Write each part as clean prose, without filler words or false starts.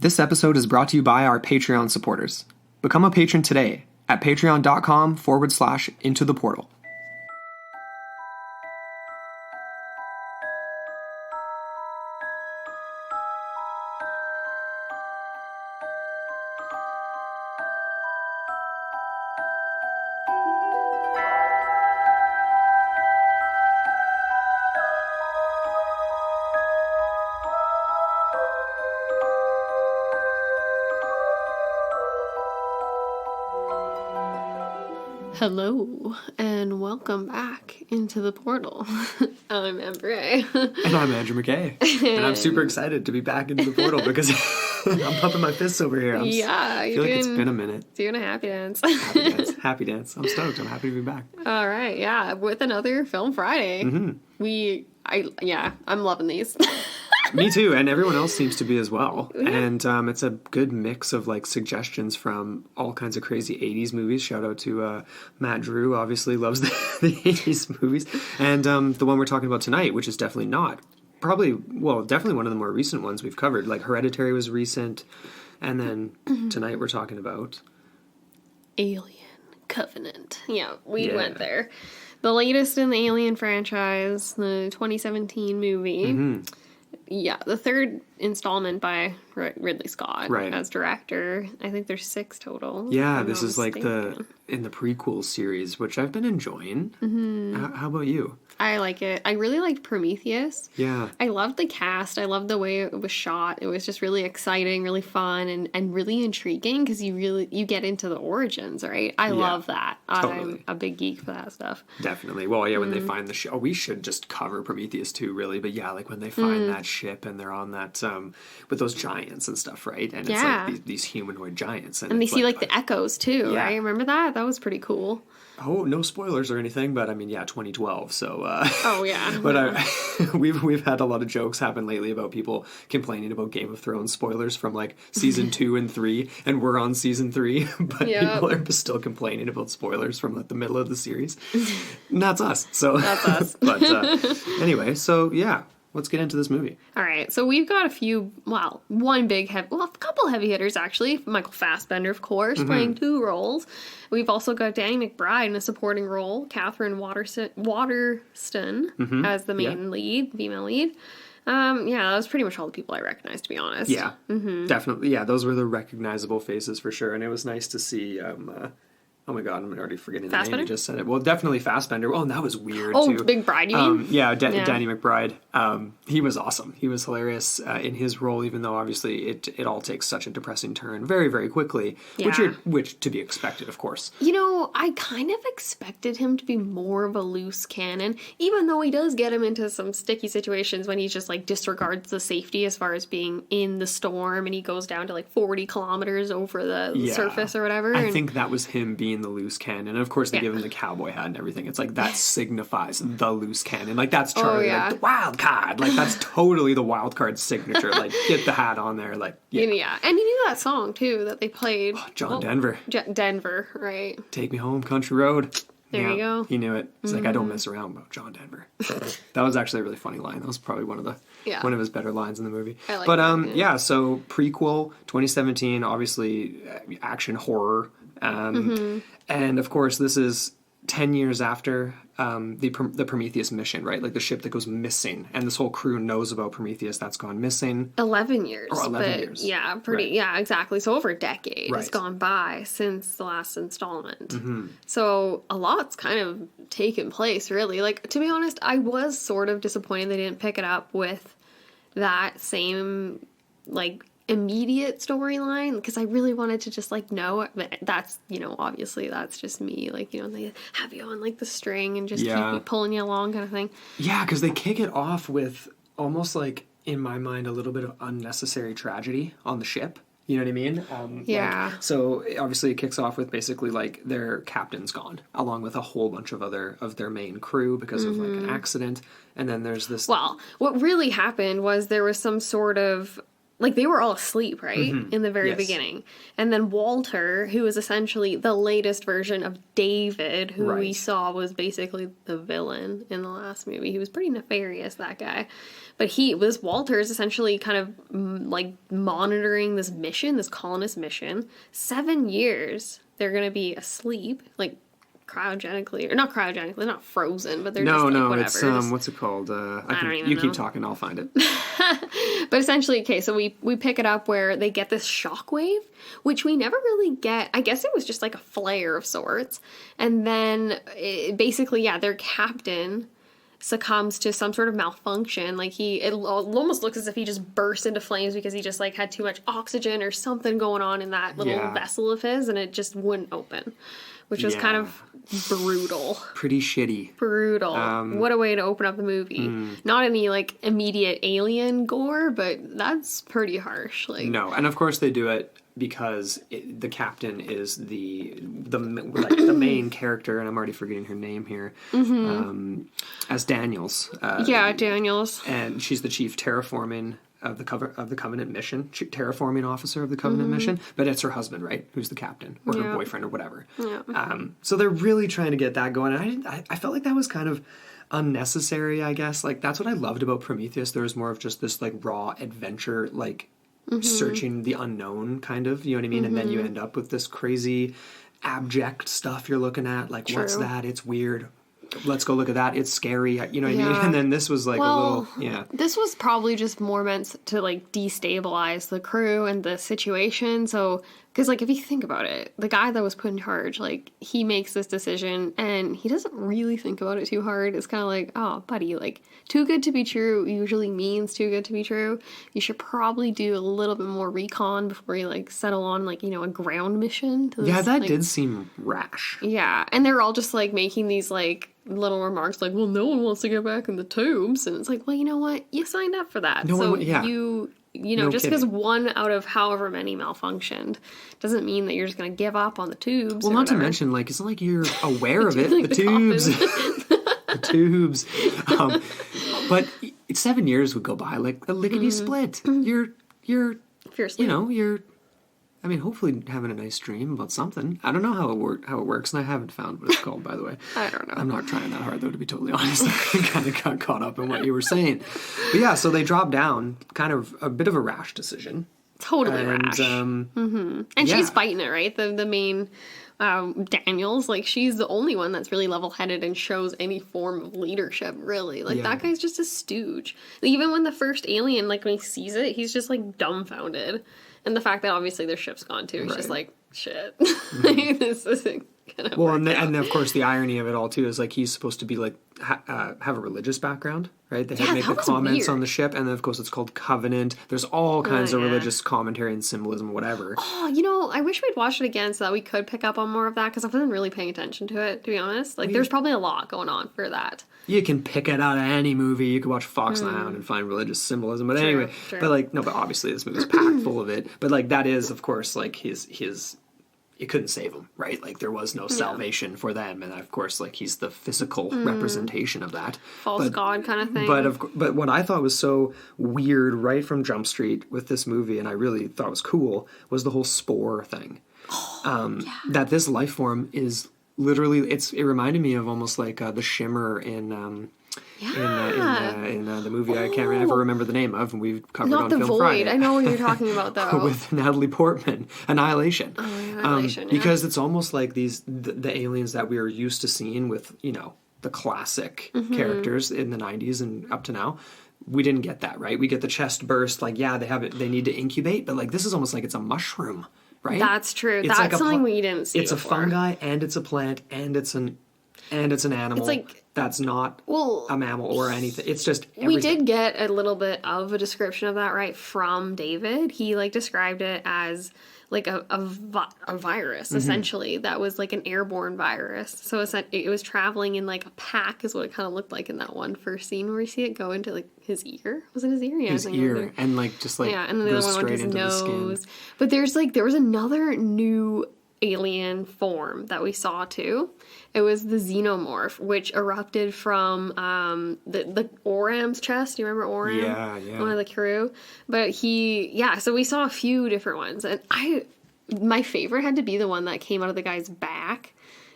This episode is brought to you by our Patreon supporters. Become a patron today at patreon.com/into the portal. Hello, and welcome back into the portal. I'm Amber. And I'm Andrew McKay. And I'm super excited to be back into the portal because I'm pumping my fists over here. I feel like it's been a minute. Doing a happy dance. Happy dance. I'm stoked. I'm happy to be back. All right, yeah, with another Film Friday. I'm loving these. Me too, and everyone else seems to be as well. Yeah. And it's a good mix of like suggestions from all kinds of crazy 80s movies. Shout out to Matt Drew, obviously loves the 80s movies. And the one we're talking about tonight, which is definitely definitely one of the more recent ones we've covered. Like Hereditary was recent, and then tonight we're talking about Alien Covenant. Yeah, we went there. The latest in the Alien franchise, the 2017 movie. Mm-hmm. Yeah, the third installment by Ridley Scott as director. I think there's 6 total. Yeah, this is like in the prequel series, which I've been enjoying. Mm-hmm. How about you? I like it. I really liked Prometheus. Yeah. I loved the cast. I loved the way it was shot. It was just really exciting, really fun, and really intriguing because you get into the origins, right? I love that. Totally. I'm a big geek for that stuff. Definitely. Well, yeah, when they find the ship. Oh, we should just cover Prometheus too, really. But yeah, like when they find that ship and they're on that, with those giants and stuff, right? And it's like these humanoid giants. And they see like the echoes too, right? Remember that? That was pretty cool. Oh, no spoilers or anything, but I mean, 2012. So, oh yeah. But we've had a lot of jokes happen lately about people complaining about Game of Thrones spoilers from like season 2 and 3, and we're on season 3, but people are still complaining about spoilers from like the middle of the series. And that's us. So that's us. But anyway, so yeah. Let's get into this movie. All right, so we've got a couple heavy hitters, actually. Michael Fassbender, of course, playing 2 roles. We've also got Danny McBride in a supporting role, Catherine Waterston as the main lead, female lead. That was pretty much all the people I recognized, to be honest. Yeah, definitely. Yeah, those were the recognizable faces for sure, and it was nice to see... oh my god, I'm already forgetting the name. You just said it. Well, definitely Fassbender. Oh, and that was weird, too. Oh, Big Bride, you mean? Danny McBride. He was awesome. He was hilarious in his role, even though obviously it all takes such a depressing turn very, very quickly, which to be expected, of course. You know, I kind of expected him to be more of a loose cannon, even though he does get him into some sticky situations when he just, like, disregards the safety as far as being in the storm, and he goes down to, like, 40 kilometers over the surface or whatever. I think that was him being the loose cannon. And of course they give him the cowboy hat and everything. It's like that signifies the loose cannon. Like that's Charlie, like the wild card. Like that's totally the wild card signature. Like get the hat on there. Like and he knew that song too that they played. John Denver. Denver, right? Take me home, country road. There you go. He knew it. He's like, I don't mess around about John Denver. That was actually a really funny line. That was probably one of his better lines in the movie. I like but that, so prequel 2017, obviously action horror. And of course, this is 10 years after the Prometheus mission, right? Like the ship that goes missing, and this whole crew knows about Prometheus that's gone missing. 11 years. Or 11 years. Yeah, exactly. So over a decade has gone by since the last installment. Mm-hmm. So a lot's kind of taken place, really. Like, to be honest, I was sort of disappointed they didn't pick it up with that same, like, immediate storyline, because I really wanted to just like know that's, obviously that's just me, like, they have you on like the string and just keep pulling you along kind of thing. Yeah, because they kick it off with almost like, in my mind, a little bit of unnecessary tragedy on the ship. You know what I mean? So obviously it kicks off with basically like their captain's gone, along with a whole bunch of their main crew because of like an accident. And then there's this... Well, what really happened was there was some sort of like, they were all asleep, right? In the very Yes. beginning. And then Walter, who is essentially the latest version of David, who we saw was basically the villain in the last movie. He was pretty nefarious, that guy. But Walter is essentially kind of, like, monitoring this mission, this colonist mission. 7 years, they're going to be asleep, like, cryogenically, or not cryogenically, not frozen, but they're just like, whatever. It's what's it called? I don't even you know. keep talking, I'll find it. But essentially, okay, so we pick it up where they get this shockwave, which we never really get. I guess it was just like a flare of sorts, and then basically, their captain succumbs to some sort of malfunction. Like, it almost looks as if he just burst into flames because he just like had too much oxygen or something going on in that little vessel of his, and it just wouldn't open. Which was kind of brutal. Pretty shitty. Brutal. What a way to open up the movie. Not any, like, immediate alien gore, but that's pretty harsh. Like, no, and of course they do it because the captain is the main character, and I'm already forgetting her name here, as Daniels. Daniels. And she's the chief terraforming of the Covenant mission, terraforming officer of the Covenant mission, but it's her husband, right, who's the captain, or her boyfriend, or whatever. So they're really trying to get that going, and I felt like that was kind of unnecessary, I guess. Like, that's what I loved about Prometheus. There was more of just this, like, raw adventure, like, searching the unknown, kind of, you know what I mean? And then you end up with this crazy, abject stuff you're looking at, like, what's that? It's weird. Let's go look at that. It's scary. You know what I mean? And then this was like a little, This was probably just more meant to, like, destabilize the crew and the situation. So, because, like, if you think about it, the guy that was put in charge, like, he makes this decision and he doesn't really think about it too hard. It's kind of like, oh, buddy, like, too good to be true usually means too good to be true. You should probably do a little bit more recon before you, like, settle on, like, you know, a ground mission. To this, that like, did seem rash. Yeah, and they're all just, like, making these, like, little remarks like, well, no one wants to get back in the tubes. And it's like, well, you know what? You signed up for that. You know, just because one out of however many malfunctioned doesn't mean that you're just going to give up on the tubes. Well, not to mention, like, it's not like you're aware of it. Like the tubes. The tubes. But 7 years would go by. Like, a lickety split. You're Fiercely. You know, I mean, hopefully having a nice dream about something. I don't know how it works, and I haven't found what it's called, by the way. I don't know. I'm not trying that hard, though, to be totally honest. I kind of got caught up in what you were saying. But yeah, so they drop down, kind of a bit of a rash decision. Totally rash. And she's fighting it, right? The main Daniels, like, she's the only one that's really level-headed and shows any form of leadership, really. Like, that guy's just a stooge. Even when the first alien, like, when he sees it, he's just, like, dumbfounded. And the fact that obviously their ship's gone too, he's just like, shit. This isn't gonna work out. And of course the irony of it all too is, like, he's supposed to be like have a religious background, right? They make the comments on the ship, and then of course it's called Covenant. There's all kinds of religious commentary and symbolism, whatever. Oh, you know, I wish we'd watched it again so that we could pick up on more of that, because I wasn't really paying attention to it, to be honest. Like, there's probably a lot going on for that. You can pick it out of any movie. You could watch Fox and the Hound and find religious symbolism. But anyway, but obviously this movie's packed full of it. But, like, that is, of course, like, his it couldn't save him, right? Like, there was no salvation for them. And, of course, like, he's the physical representation of that. False god kind of thing. But what I thought was so weird right from Jump Street with this movie, and I really thought was cool, was the whole spore thing. That this life form is literally, it reminded me of almost like the shimmer in the movie I can't ever remember the name of, and we've covered Not on the Film Void. Friday. I know what you're talking about, though. With Natalie Portman, Annihilation. Annihilation, because it's almost like the aliens that we are used to seeing with, you know, the classic characters in the 90s and up to now. We didn't get that, right? We get the chest burst, like, they need to incubate, but, like, this is almost like it's a mushroom, right? That's true. It's That's like something we didn't see It's before. a fungi, and it's a plant, and it's an animal. It's like, that's not a mammal or anything. It's just everything. We did get a little bit of a description of that, right, from David. He, like, described it as, like, a virus, essentially, that was, like, an airborne virus. So it was traveling in, like, a pack is what it kind of looked like in that one first scene where we see it go into, like, his ear. Was it his ear? Yeah, his ear, and, like, just, like, and then the goes other one straight went to his into nose. the skin. But there was another new alien form that we saw too. It was the xenomorph, which erupted from the Oram's chest. Do you remember Oram? Yeah. One of the crew. But so we saw a few different ones. And my favorite had to be the one that came out of the guy's back.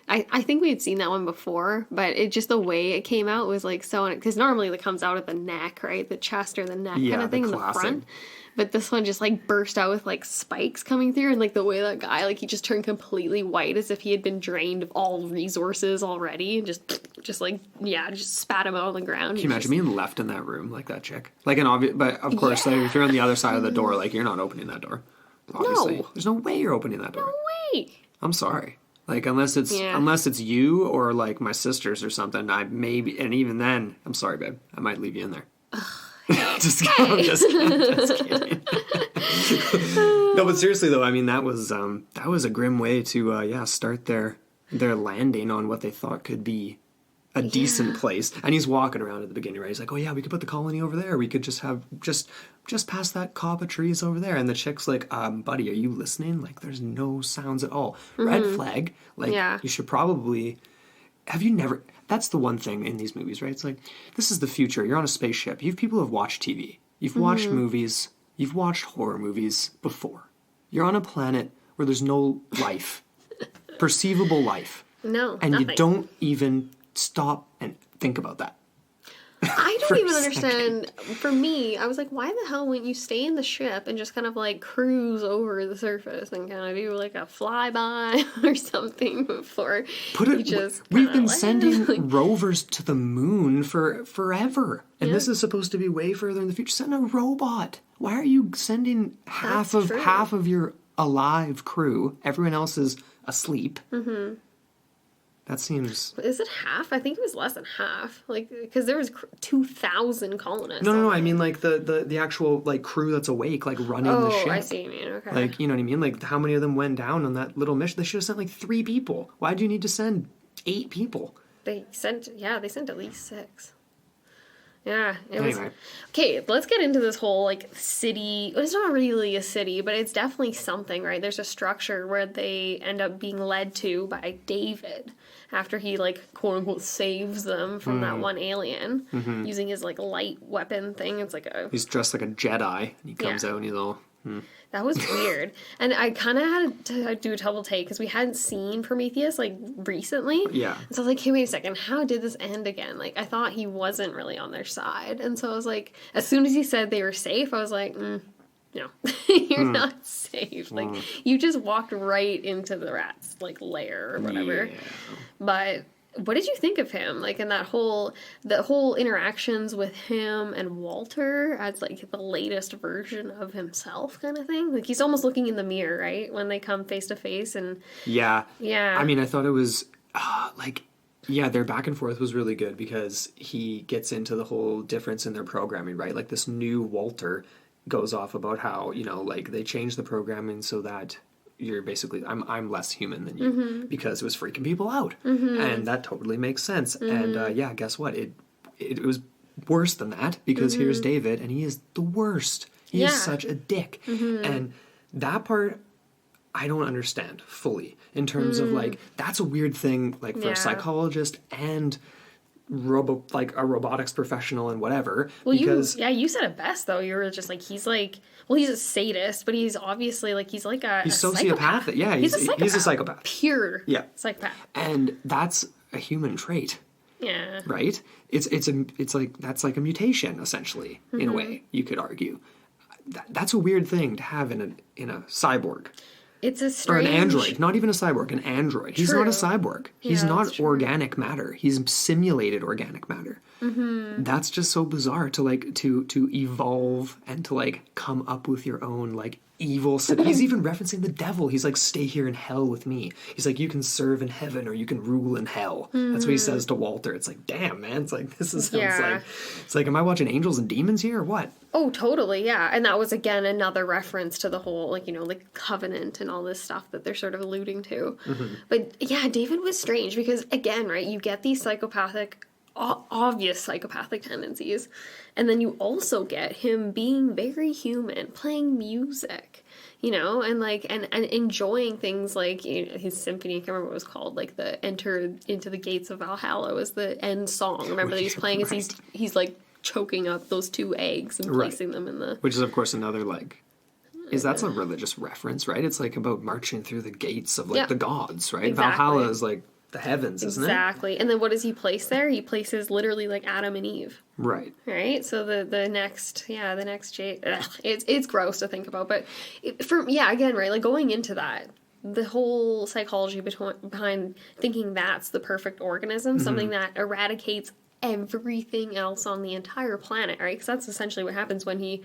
I think we had seen that one before, but it just the way it came out was like so, because normally it comes out of the neck, right? The chest or the neck kind of thing in the front. But this one just like burst out with like spikes coming through, and like the way that guy, like he just turned completely white as if he had been drained of all resources already, and just spat him out on the ground. Can you imagine being left in that room like that chick? Like an obvious, but of course, like, if you're on the other side of the door, like you're not opening that door. Obviously, No. There's no way you're opening that door. No way. I'm sorry. Like unless it's you or like my sisters or something, and even then, I'm sorry, babe. I might leave you in there. just kidding. No, but seriously though, I mean that was a grim way to start their landing on what they thought could be a decent place. And he's walking around at the beginning, right? He's like, "Oh yeah, we could put the colony over there. We could just have just past that copse of trees over there." And the chick's like, "Buddy, are you listening? Like, there's no sounds at all. Red flag. Like, you should probably. Have you never?" That's the one thing in these movies, right? It's like, this is the future. You're on a spaceship. You have people who have watched TV. You've watched movies. You've watched horror movies before. You're on a planet where there's no life, perceivable life. No, and nothing. You don't even stop and think about that. I don't even understand. For me, I was like, why the hell wouldn't you stay in the ship and just kind of like cruise over the surface and kind of do like a flyby or something before we've been sending rovers to the moon for forever. And this is supposed to be way further in the future. Send a robot. Why are you sending half of your alive crew? Everyone else is asleep. Mm-hmm. That seems... Is it half? I think it was less than half. Like, because there was 2,000 colonists. No. I mean, like, the actual, like, crew that's awake, like, running the ship. Oh, I see what you mean. Okay. Like, you know what I mean? Like, how many of them went down on that little mission? They should have sent, like, 3 people. Why do you need to send 8 people? They sent at least 6. Yeah, was... Okay, let's get into this whole, like, city. It's not really a city, but it's definitely something, right? There's a structure where they end up being led to by David after he, like, quote-unquote saves them from that one alien using his, like, light weapon thing. It's like a... He's dressed like a Jedi, and he comes out and he's all... That was weird. And I kind of had to do a double take because we hadn't seen Prometheus, like, recently. Yeah. And so I was like, hey, wait a second. How did this end again? Like, I thought he wasn't really on their side. And so I was like, as soon as he said they were safe, I was like, no, you're not safe. Like, you just walked right into the rat's, like, lair or whatever. Yeah. But... what did you think of him? Like, in the whole interactions with him and Walter as, like, the latest version of himself kind of thing? Like, he's almost looking in the mirror, right? When they come face to face and... Yeah. I mean, I thought it was, their back and forth was really good because he gets into the whole difference in their programming, right? Like, this new Walter goes off about how, you know, like, they changed the programming so that... you're basically I'm less human than you because it was freaking people out, and that totally makes sense. And guess what? It was worse than that because here's David, and he is the worst. He is such a dick, and that part I don't understand fully in terms of like that's a weird thing like for a psychologist and a robotics professional and whatever. Well, you said it best though. You were just like he's a sadist, but he's obviously like he's sociopathic. Yeah, he's a psychopath. Pure psychopath. And that's a human trait. Yeah. Right? It's like that's like a mutation essentially in a way you could argue. That's a weird thing to have in a cyborg. It's a strange... Or an android. Not even a cyborg, an android. He's not a cyborg. He's not organic matter. He's simulated organic matter. That's just so bizarre to evolve and to like come up with your own like evil... He's even referencing the devil. He's like, stay here in hell with me. He's like, you can serve in heaven or you can rule in hell. That's what he says to Walter. It's like, damn, man. It's like, this is it's like, am I watching Angels and Demons here or what? Oh, totally, yeah. And that was, again, another reference to the whole, like, you know, like, covenant and all this stuff that they're sort of alluding to. But, yeah, David was strange because, again, right, you get these psychopathic obvious psychopathic tendencies. And then you also get him being very human, playing music, you know, and like, and enjoying things like, you know, his symphony, I can't remember what it was called, like the Enter into the Gates of Valhalla was the end song. Remember that he's playing as he's like choking up those 2 eggs and placing them in the... Which is, of course, another, like... That's a religious reference, right? It's like about marching through the gates of, like, the gods, right? Exactly. Valhalla is, like, the heavens, isn't it? Exactly. And then what does he place there? He places literally, like, Adam and Eve. Right. Right? So the next it's gross to think about. But, again, right? Like, going into that, the whole psychology behind thinking that's the perfect organism, something that eradicates everything else on the entire planet, right? Because that's essentially what happens when he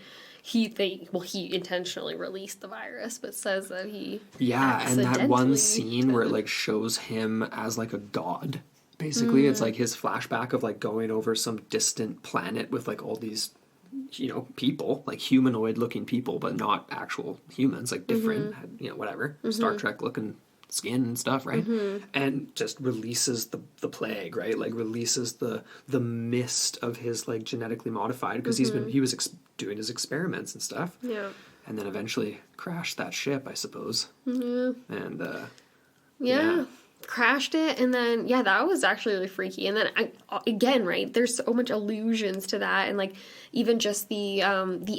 intentionally released the virus, but says that he and that one scene where it like shows him as like a god, basically. It's like his flashback of like going over some distant planet with like all these, you know, people, like humanoid looking people, but not actual humans, like different, you know, whatever, Star Trek looking skin and stuff, right? And just releases the plague, right? Like releases the mist of his like genetically modified, because he was doing his experiments and stuff. Yeah. And then eventually crashed that ship, I suppose. Yeah. And crashed it, and then that was actually really freaky. And then again, right, there's so much allusions to that, and like even just the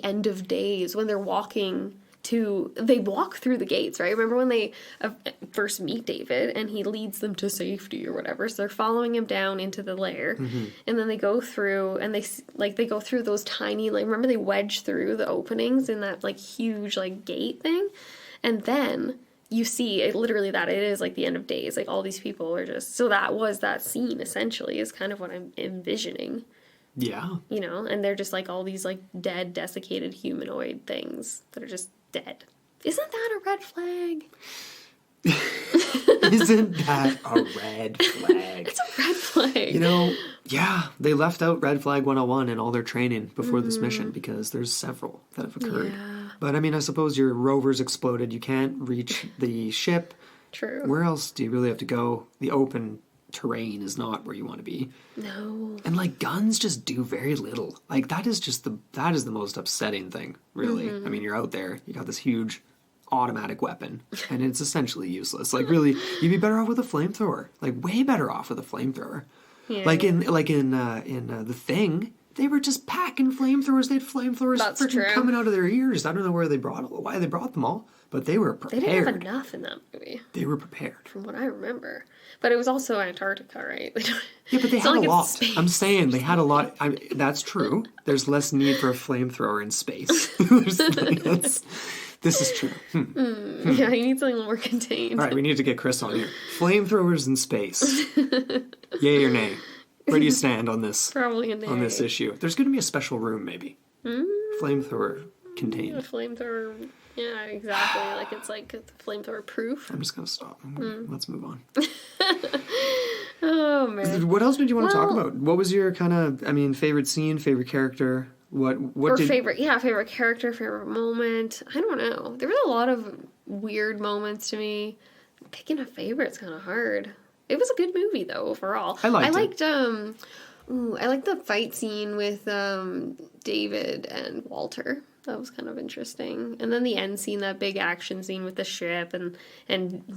end of days when they're walking. They walk through the gates, right? Remember when they first meet David and he leads them to safety or whatever? So they're following him down into the lair, and then they go through and they go through those tiny, like, remember they wedge through the openings in that like huge like gate thing, and then you see it literally that it is like the end of days, like all these people are just, so that was that scene essentially is kind of what I'm envisioning. Yeah. You know, and they're just like all these like dead, desiccated humanoid things that are just dead. Isn't that a red flag? Isn't that a red flag? It's a red flag. You know, they left out Red Flag 101 in all their training before this mission because there's several that have occurred. Yeah. But I mean, I suppose your rover's exploded. You can't reach the ship. True. Where else do you really have to go? The open terrain is not where you want to be. No. And like guns just do very little. Like that is the most upsetting thing, really. I mean, you're out there, you got this huge automatic weapon and it's essentially useless. Like really, you'd be better off with a flamethrower. Like way better off with a flamethrower. Yeah. Like in The Thing, they were just packing flamethrowers. They had flamethrowers freaking coming out of their ears. I don't know why they brought them all, but they were prepared. They didn't have enough in that movie. They were prepared. From what I remember. But it was also Antarctica, right? Yeah, but they had a lot. I'm saying they had a lot. That's true. There's less need for a flamethrower in space. This is true. Yeah, you need something more contained. All right, we need to get Chris on here. Flamethrowers in space. Yay or nay? Where do you stand on this? Probably a nay. On this issue. There's going to be a special room, maybe. Flamethrower contained. A flamethrower. Yeah, exactly. Like it's like flamethrower proof. I'm just going to stop. Let's move on. Oh, man. What else did you want to talk about? What was your kind of, favorite scene, favorite character? Favorite character, favorite moment. I don't know. There was a lot of weird moments to me. Picking a favorite's kind of hard. It was a good movie though overall. I liked the fight scene with David and Walter. That was kind of interesting. And then the end scene, that big action scene with the ship and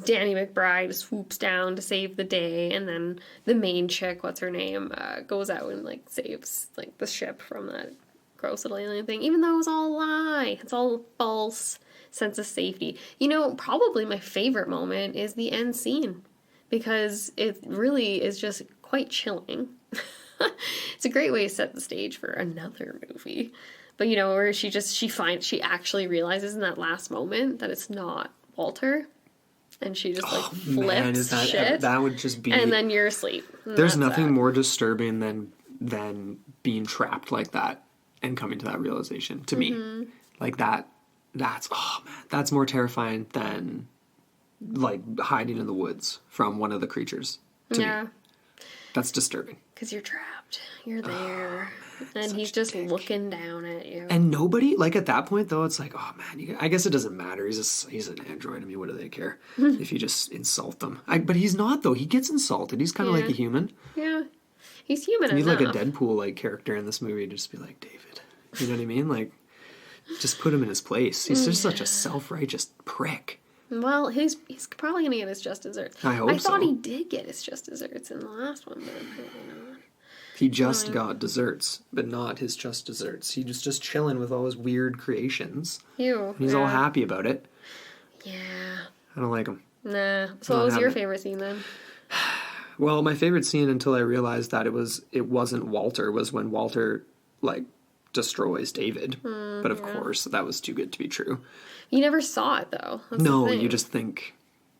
Danny McBride swoops down to save the day, and then the main chick, what's her name, goes out and like saves like the ship from that gross little alien thing, even though it was all a lie. It's all false sense of safety. You know, probably my favorite moment is the end scene, because it really is just quite chilling. It's a great way to set the stage for another movie. But you know, where she actually realizes in that last moment that it's not Walter, and she just flips shit. That would just be. And then you're asleep. There's nothing more disturbing than being trapped like that and coming to that realization. To me, like that's more terrifying than like hiding in the woods from one of the creatures. To me, that's disturbing. Because you're trapped. You're there. And he's just looking down at you. And nobody, like at that point though, it's like, oh man, I guess it doesn't matter. He's an android. I mean, what do they care if you just insult them? But he's not though. He gets insulted. He's kind of like a human. Yeah. He's human He's enough. like a Deadpool-like character in this movie. Just be like, David. You know what I mean? Like, just put him in his place. He's just such a self-righteous prick. Well, he's probably going to get his just desserts. I hope so. I thought he did get his just desserts in the last one, but apparently not. He just got desserts, but not his just desserts. He was just chilling with all his weird creations. Ew. And he's all happy about it. Yeah. I don't like him. Nah. So what was your favorite scene then? Well, my favorite scene until I realized that it wasn't Walter was when Walter like destroys David. But of course, that was too good to be true. You never saw it though. That's no, the thing. you just think.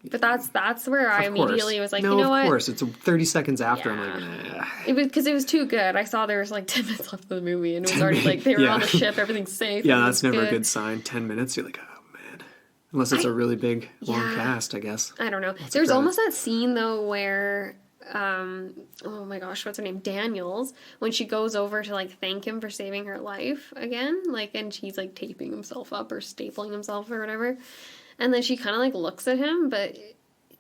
But that's where I immediately was like, no, you know what? of course, it's 30 seconds after. Yeah. I'm like, It was because it was too good. I saw there was like 10 minutes left of the movie, and it was already like they were on the ship, everything's safe. Yeah, that's never a good sign. 10 minutes, you're like, oh man. Unless it's a really big long cast, I guess. I don't know. There's almost that scene though where oh my gosh, what's her name? Daniels, when she goes over to like thank him for saving her life again, like, and she's like taping himself up or stapling himself or whatever, and then she kind of like looks at him, but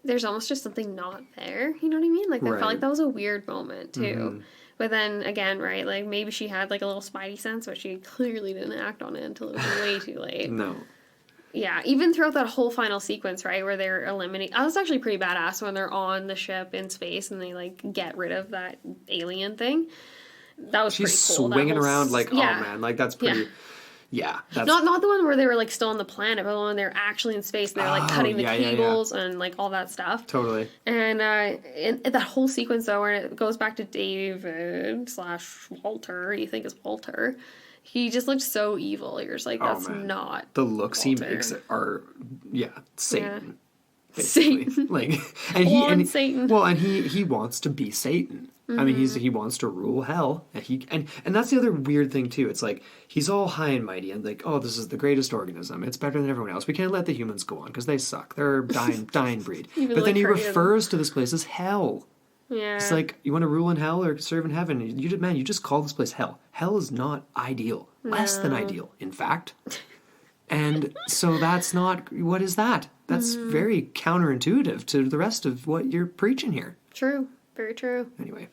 there's almost just something not there. You know what I mean? Like I felt like that was a weird moment too. Mm-hmm. But then again, right? Like maybe she had like a little spidey sense, but she clearly didn't act on it until it was way too late. No. Yeah, even throughout that whole final sequence, right, where they're eliminating... I was actually pretty badass when they're on the ship in space and they, like, get rid of that alien thing. That was pretty cool. She's swinging around like, oh, man, like, that's pretty... Yeah. That's... Not the one where they were, like, still on the planet, but the one they're actually in space and they're, like, cutting the cables and, like, all that stuff. Totally. And that whole sequence, though, where it goes back to David/Walter, you think is Walter... He just looked so evil. You're just like, that's not the looks Walter. He makes are Satan. Yeah. Satan. Like Satan. Well, and he wants to be Satan. Mm-hmm. I mean, he wants to rule hell. And that's the other weird thing too. It's like he's all high and mighty and like, oh, this is the greatest organism. It's better than everyone else. We can't let the humans go on because they suck. They're a dying breed. But then he refers to this place as hell. Yeah. It's like, you want to rule in hell or serve in heaven? You just call this place hell. Hell is not ideal. No. Less than ideal, in fact. And so that's not... What is that? That's very counterintuitive to the rest of what you're preaching here. True. Very true. Anyway.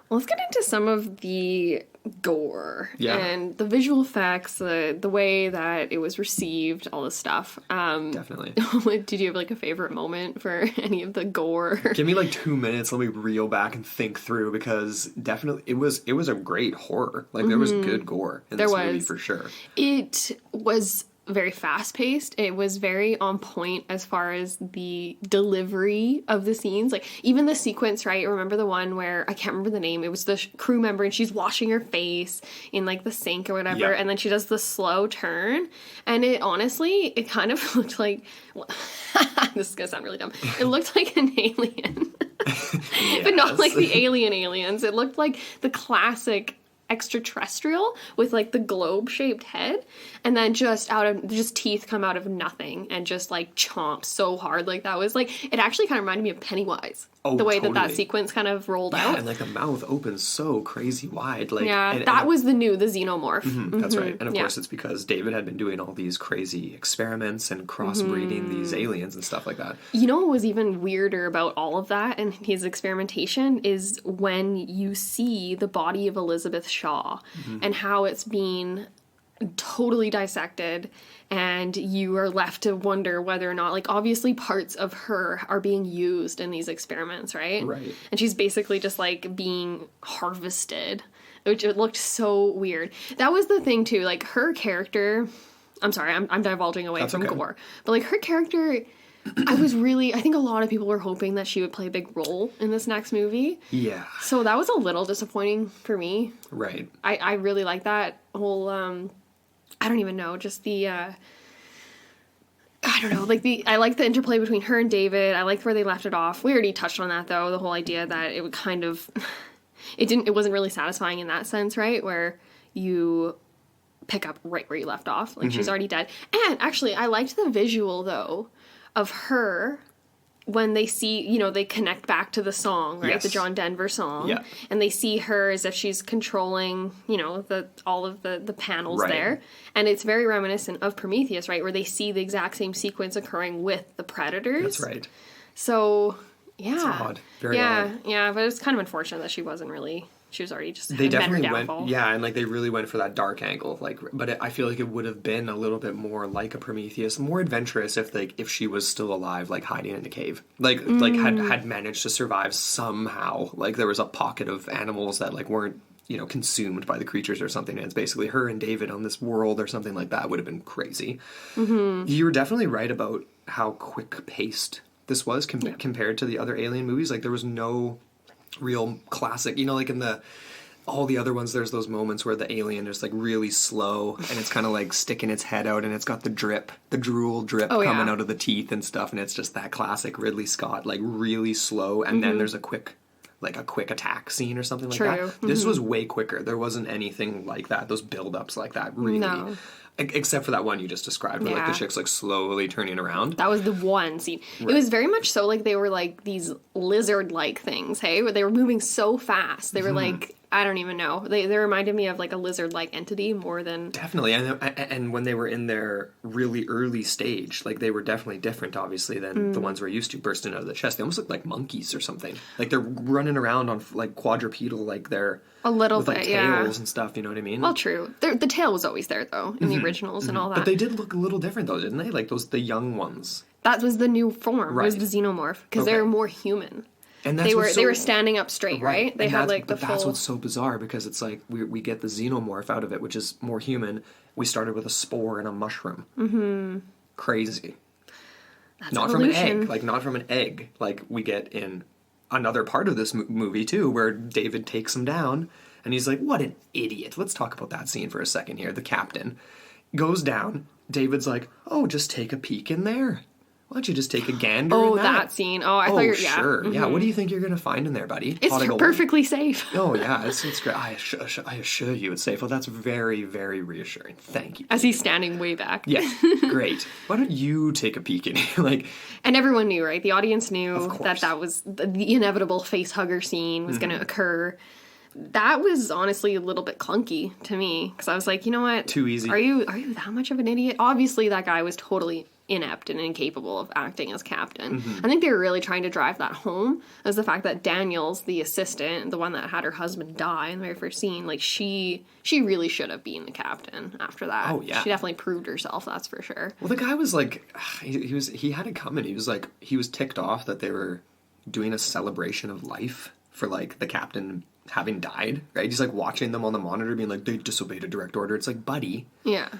Well, let's get into some of the gore and the visual effects, the way that it was received, all this stuff. Definitely. Did you have like a favorite moment for any of the gore? Give me like 2 minutes. Let me reel back and think through because definitely it was a great horror. Like there was good gore in this movie for sure. It was very fast-paced. It was very on point as far as the delivery of the scenes. Like, even the sequence, right? Remember the one where, I can't remember the name, it was the crew member and she's washing her face in, like, the sink or whatever, and then she does the slow turn, and it, honestly, it kind of looked like... this is gonna sound really dumb. It looked like an alien. But not like the aliens. It looked like the classic extraterrestrial with like the globe shaped head, and then just teeth come out of nothing and just like chomp so hard. Like that was like, it actually kind of reminded me of Pennywise. The way totally. that sequence kind of rolled out. And like the mouth opens so crazy wide. Like that was the xenomorph. That's right. And of course it's because David had been doing all these crazy experiments and crossbreeding these aliens and stuff like that. You know what was even weirder about all of that and his experimentation is when you see the body of Elizabeth Shaw and how it's being totally dissected, and you are left to wonder whether or not, like, obviously parts of her are being used in these experiments, right? Right. And she's basically just, like, being harvested, which it looked so weird. That was the thing, too. Like, her character... I'm sorry, I'm divulging away from gore. But, like, her character... I think a lot of people were hoping that she would play a big role in this next movie. Yeah. So that was a little disappointing for me. Right. I really like that whole... I don't even know, just the, I don't know, like I like the interplay between her and David. I liked where they left it off. We already touched on that, though, the whole idea that it would kind of, it wasn't really satisfying in that sense, right? Where you pick up right where you left off. Like, she's already dead. And actually, I liked the visual, though, of her when they see, they connect back to the song, right? Yes. The John Denver song. Yeah. And they see her as if she's controlling, all of the panels there. And it's very reminiscent of Prometheus, right? Where they see the exact same sequence occurring with the predators. That's right. So, Yeah. It's odd. Very odd. Yeah, but it's kind of unfortunate that she was already just They definitely downfall. went, yeah, and like they really went for that dark angle. Like, but I feel like it would have been a little bit more like a Prometheus, more adventurous if she was still alive, like hiding in the cave, like had managed to survive somehow. Like there was a pocket of animals that like weren't consumed by the creatures or something. And it's basically her and David on this world or something like that. Would have been crazy. You were definitely right about how quick paced this was compared to the other Alien movies. Like there was no real classic, like in all the other ones, there's those moments where the alien is like really slow and it's kind of like sticking its head out and it's got the drool drip coming out of the teeth and stuff, and it's just that classic Ridley Scott, like really slow, and then there's a quick attack scene or something like that. This was way quicker. There wasn't anything like that, those build-ups like that, really. No. Except for that one you just described, where like the chick's like slowly turning around. That was the one scene. Right. It was very much so like they were like these lizard-like things, hey? Where they were moving so fast. They were like, I don't even know. They reminded me of like a lizard-like entity more than... Definitely. And when they were in their really early stage, like they were definitely different, obviously, than the ones we're used to bursting out of the chest. They almost looked like monkeys or something. Like they're running around on like quadrupedal, like they're... A little with, bit, like, tails and stuff, you know what I mean? Well, true. The tail was always there, though, in the originals and all that. But they did look a little different, though, didn't they? Like the young ones. That was the new form. Right. It was the xenomorph, because they were more human. And that's they were standing up straight, right? They had like the full... That's what's so bizarre, because it's like we get the xenomorph out of it, which is more human. We started with a spore and a mushroom. Crazy. That's not evolution. From an egg. Like, not from an egg. Like we get in another part of this movie, too, where David takes him down, and he's like, what an idiot. Let's talk about that scene for a second here. The captain goes down. David's like, oh, just take a peek in there. Why don't you just take a gander in that scene. Oh, I thought you were... Yeah. Sure. Yeah, what do you think you're going to find in there, buddy? It's perfectly safe. Oh, yeah, it's great. I assure you it's safe. Well, that's very, very reassuring. Thank you. As he's standing way back. Yeah, great. Why don't you take a peek in here? Like, and everyone knew, right? The audience knew that was the inevitable face hugger scene was going to occur. That was honestly a little bit clunky to me, because I was like, you know what? Too easy. Are you that much of an idiot? Obviously, that guy was totally inept and incapable of acting as captain. I think they were really trying to drive that home, as the fact that Daniels, the assistant, the one that had her husband die in the very first scene, like she really should have been the captain after that. Oh yeah, she definitely proved herself, that's for sure. Well, the guy was like, he had it coming. He was ticked off that they were doing a celebration of life for like the captain having died, right? He's like watching them on the monitor being like, they disobeyed a direct order. It's like, buddy,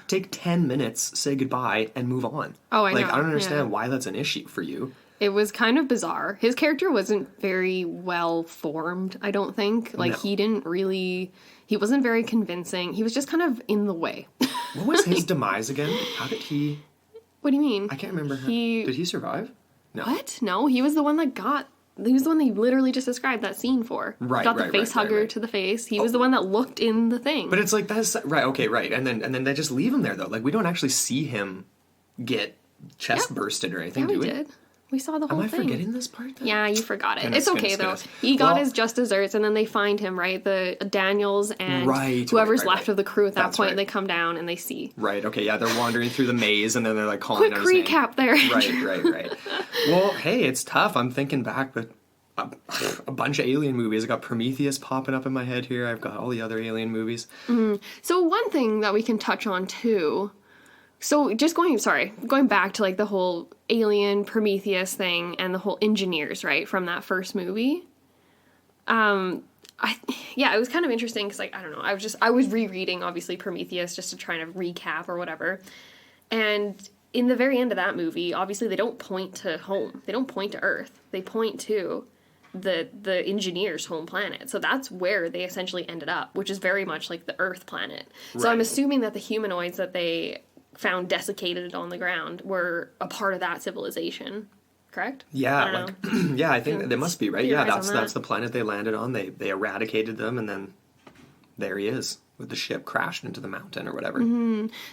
take 10 minutes, say goodbye, and move on. Oh, I know. I don't understand why that's an issue for you. It was kind of bizarre. His character wasn't very well formed, I don't think. Like, he wasn't very convincing. He was just kind of in the way. What was his demise again? How did he... What do you mean? I can't remember. Did he survive? No. What? No, he was the one that got... He was the one they literally just described that scene for. Right, got the face hugger to the face. He was the one that looked in the thing. But it's like, that's... Right, okay, right. And then they just leave him there, though. Like, we don't actually see him get chest bursted or anything, do we? Yeah, we did. We saw the whole thing. Am I forgetting this part, then? Yeah, you forgot it. It's okay, though. He got his just desserts, and then they find him, right? The Daniels and whoever's left of the crew at that point, they come down and they see. Right, okay, yeah, they're wandering through the maze, and then they're like calling out his name. Quick recap there. Right. Well, hey, it's tough. I'm thinking back, but a bunch of Alien movies. I got Prometheus popping up in my head here. I've got all the other Alien movies. So one thing that we can touch on, too... So just going back to like the whole Alien Prometheus thing and the whole engineers, right, from that first movie. It was kind of interesting because, like, I don't know, I was rereading obviously Prometheus just to try to recap or whatever. And in the very end of that movie, obviously they don't point to home. They don't point to Earth. They point to the engineers' home planet. So that's where they essentially ended up, which is very much like the Earth planet. Right. So I'm assuming that the humanoids that they found desiccated on the ground were a part of that civilization, correct? Yeah, I think they must be, right? Yeah, that's the planet they landed on. They eradicated them, and then there he is with the ship crashed into the mountain or whatever.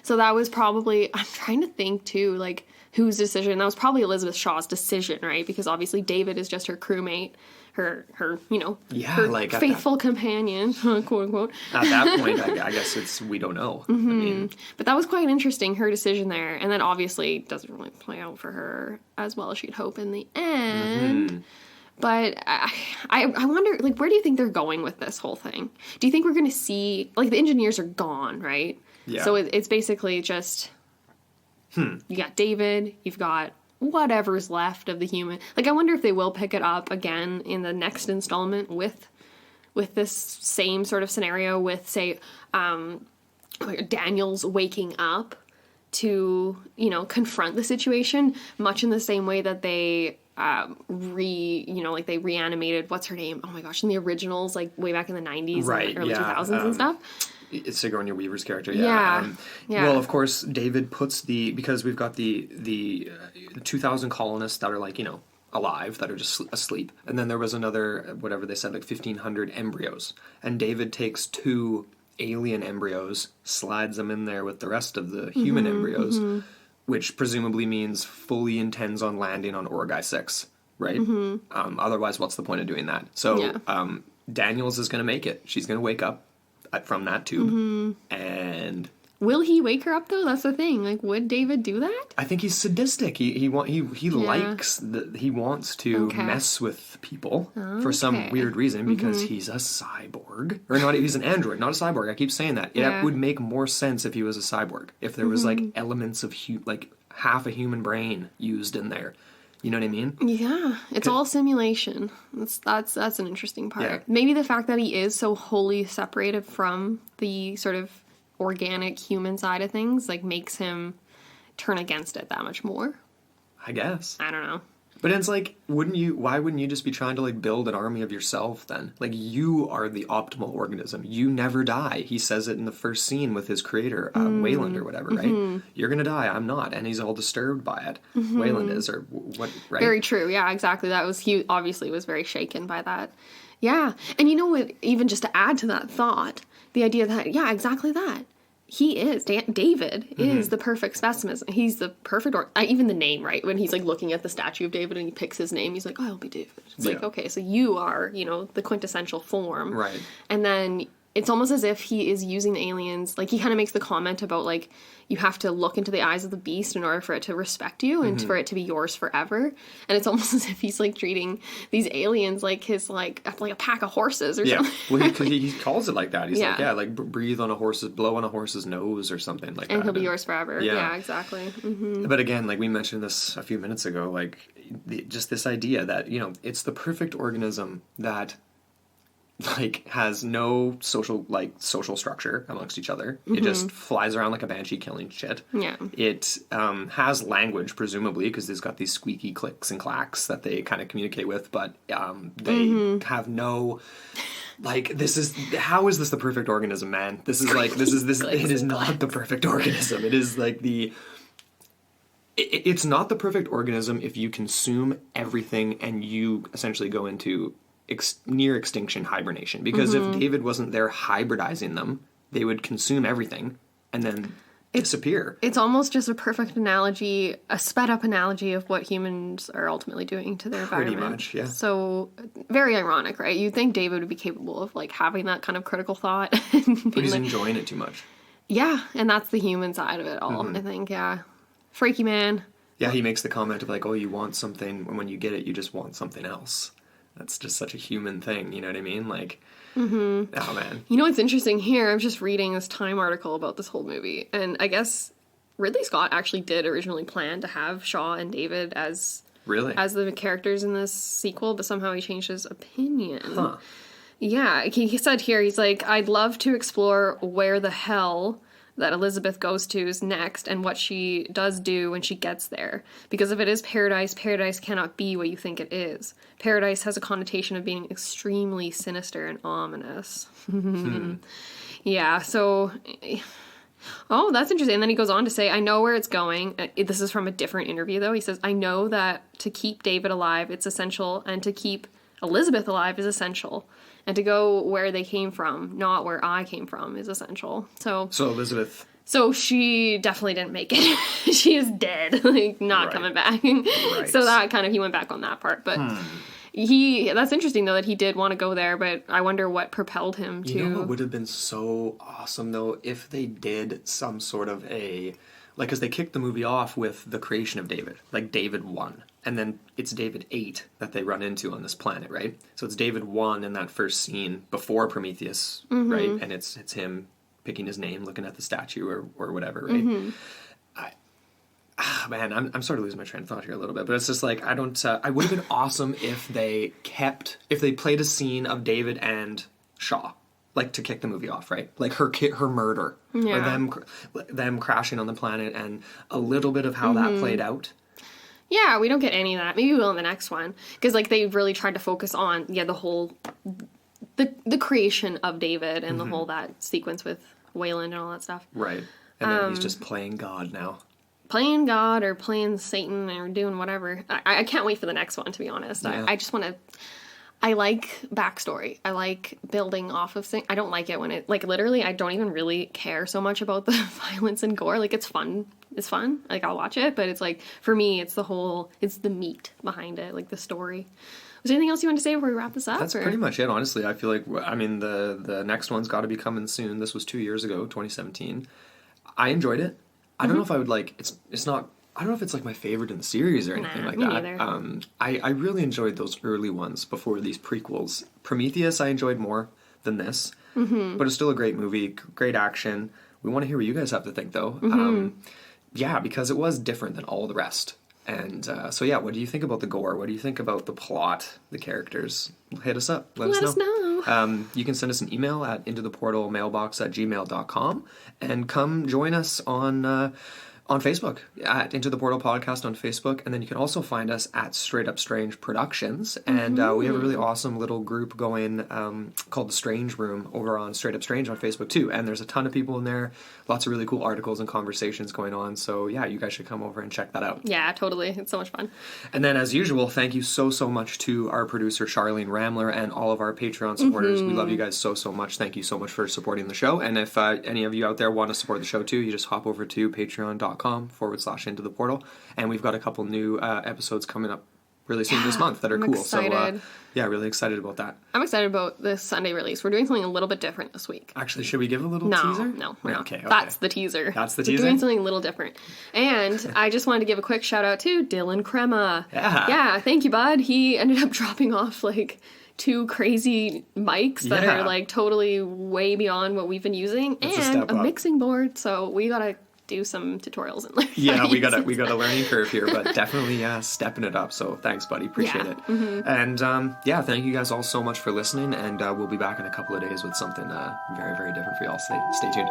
So that was probably, I'm trying to think too, like whose decision. That was probably Elizabeth Shaw's decision, right? Because obviously David is just her crewmate, her like faithful companion, quote unquote. At that point, I guess we don't know. I mean, but that was quite interesting, her decision there, and then obviously it doesn't really play out for her as well as she'd hope in the end. But I wonder, like, where do you think they're going with this whole thing? Do you think we're going to see, like, the engineers are gone, right? Yeah. So it's basically just, you got David, you've got whatever's left of the human. Like, I wonder if they will pick it up again in the next installment with this same sort of scenario with, say, like Daniel's waking up to, you know, confront the situation, much in the same way that they they reanimated, what's her name? Oh my gosh, in the originals, like way back in the 90s right, and early 2000s and stuff. It's Sigourney Weaver's character, Yeah. Well, of course, David puts because we've got the 2,000 colonists that are, like, you know, alive, that are just asleep. And then there was another, whatever they said, like 1,500 embryos. And David takes 2 alien embryos, slides them in there with the rest of the human embryos, which presumably means fully intends on landing on Orgai 6, right? Otherwise, what's the point of doing that? So Daniels is going to make it. She's going to wake up from that tube. And will he wake her up, though? That's the thing. Like, would David do that? I think he's sadistic. He likes he wants to mess with people for some weird reason, because he's a cyborg, or not. He's an android, not a cyborg. I keep saying that. It would make more sense if he was a cyborg. If there was like elements of like half a human brain used in there. You know what I mean? Yeah, it's all simulation. That's an interesting part. Yeah. Maybe the fact that he is so wholly separated from the sort of organic human side of things, like, makes him turn against it that much more. I guess. I don't know. But it's like, why wouldn't you just be trying to, like, build an army of yourself then? Like, you are the optimal organism. You never die. He says it in the first scene with his creator, Wayland or whatever, right? You're gonna die, I'm not. And he's all disturbed by it. Wayland is, or what, right? Very true, yeah, exactly. He obviously was very shaken by that. Yeah, and you know what, even just to add to that thought, the idea that, yeah, exactly that. David is the perfect specimen. He's the perfect, even the name, right? When he's, like, looking at the statue of David and he picks his name, he's like, oh, I'll be David. It's like, okay, so you are, you know, the quintessential form. Right. And then it's almost as if he is using the aliens, like, he kind of makes the comment about, like, you have to look into the eyes of the beast in order for it to respect you and for it to be yours forever. And it's almost as if he's, like, treating these aliens like his, like a pack of horses or something. Well, he calls it like that. He's like, breathe on blow on a horse's nose or something like that. And he'll be yours forever. Yeah, exactly. But again, like we mentioned this a few minutes ago, like, just this idea that, you know, it's the perfect organism that, like, has no social structure amongst each other. It just flies around like a banshee killing shit. Yeah. It has language, presumably, because it's got these squeaky clicks and clacks that they kind of communicate with, but they have no... Like, how is this the perfect organism, man? It is not the perfect organism. It is like it's not the perfect organism if you consume everything and you essentially go into near extinction hibernation, because if David wasn't there hybridizing them, they would consume everything and then disappear. It's almost just a perfect analogy, a sped up analogy of what humans are ultimately doing to their environment. Pretty much, yeah. So very ironic, right? You'd think David would be capable of, like, having that kind of critical thought. But he's enjoying it too much. Yeah, and that's the human side of it all, I think, yeah. Freaky man. Yeah, he makes the comment of, like, oh, you want something, and when you get it, you just want something else. That's just such a human thing, you know what I mean? Like, oh, man. You know what's interesting here? I'm just reading this Time article about this whole movie, and I guess Ridley Scott actually did originally plan to have Shaw and David as the characters in this sequel, but somehow he changed his opinion. Huh. Yeah, he said here, he's like, I'd love to explore where the hell that Elizabeth goes to is next and what she does do when she gets there. Because if it is paradise, paradise cannot be what you think it is. Paradise has a connotation of being extremely sinister and ominous. Yeah, so... Oh, that's interesting. And then he goes on to say, I know where it's going. This is from a different interview, though. He says, I know that to keep David alive, it's essential, and to keep Elizabeth alive is essential. And to go where they came from, not where I came from, is essential. So Elizabeth... So she definitely didn't make it. She is dead. Like, not coming back. Right. So that kind of, he went back on that part. But that's interesting, though, that he did want to go there. But I wonder what propelled him to... You know what would have been so awesome, though? If they did some sort of like, because they kicked the movie off with the creation of David, like David 1. And then it's David 8 that they run into on this planet, right? So it's David 1 in that first scene before Prometheus, right? And it's him picking his name, looking at the statue or whatever, right? Man, I'm sort of losing my train of thought here a little bit, but it's just like, I don't, I would have been awesome if they played a scene of David and Shaw, like, to kick the movie off, right? Like her murder, or them crashing on the planet, and a little bit of how that played out. Yeah, we don't get any of that. Maybe we will in the next one, because like they really tried to focus on the whole the creation of David and the whole that sequence with Wayland and all that stuff. Right, and then he's just playing God now. Playing God or playing Satan or doing whatever. I can't wait for the next one, to be honest. Yeah. I just want to... I like backstory. I like building off of things. I don't like it when it... Like, literally, I don't even really care so much about the violence and gore. Like, it's fun. It's fun. Like, I'll watch it. But it's like, for me, it's the whole... It's the meat behind it. Like, the story. Was there anything else you wanted to say before we wrap this up? That's pretty much it, honestly. I feel like... I mean, the next one's got to be coming soon. This was 2 years ago, 2017. I enjoyed it. I don't know if I would like, it's not, I don't know if it's like my favorite in the series or anything like that. Neither. I really enjoyed those early ones before these prequels. Prometheus I enjoyed more than this, but it's still a great movie, great action. We want to hear what you guys have to think though. Yeah, because it was different than all the rest. And so yeah, what do you think about the gore? What do you think about the plot, the characters? Hit us up. Let us know. You can send us an email at intotheportalmailbox@gmail.com and come join us on Facebook at Into the Portal Podcast on Facebook, and then you can also find us at Straight Up Strange Productions, and we have a really awesome little group going called the Strange Room over on Straight Up Strange on Facebook too, and there's a ton of people in there, lots of really cool articles and conversations going on, so yeah, you guys should come over and check that out. Yeah, totally. It's so much fun. And then as usual, thank you so much to our producer Charlene Ramler and all of our Patreon supporters. We love you guys so much. Thank you so much for supporting the show, and if any of you out there want to support the show too, you just hop over to patreon.com/into the portal, and we've got a couple new episodes coming up really soon this month that are cool. Excited. So yeah, really excited about that. I'm excited about this Sunday release. We're doing something a little bit different this week. Actually, should we give a little teaser? No, we're not. Okay. That's the teaser. That's the We're teaser? doing something a little different. And I just wanted to give a quick shout out to Dylan Crema. Yeah, thank you, bud. He ended up dropping off like 2 crazy mics that are like totally way beyond what we've been using, and a mixing board. So we gotta do some tutorials and learn. Yeah, we got a learning curve here, but definitely stepping it up. So thanks, buddy. Appreciate it. And thank you guys all so much for listening, and we'll be back in a couple of days with something very, very different for y'all. Stay tuned.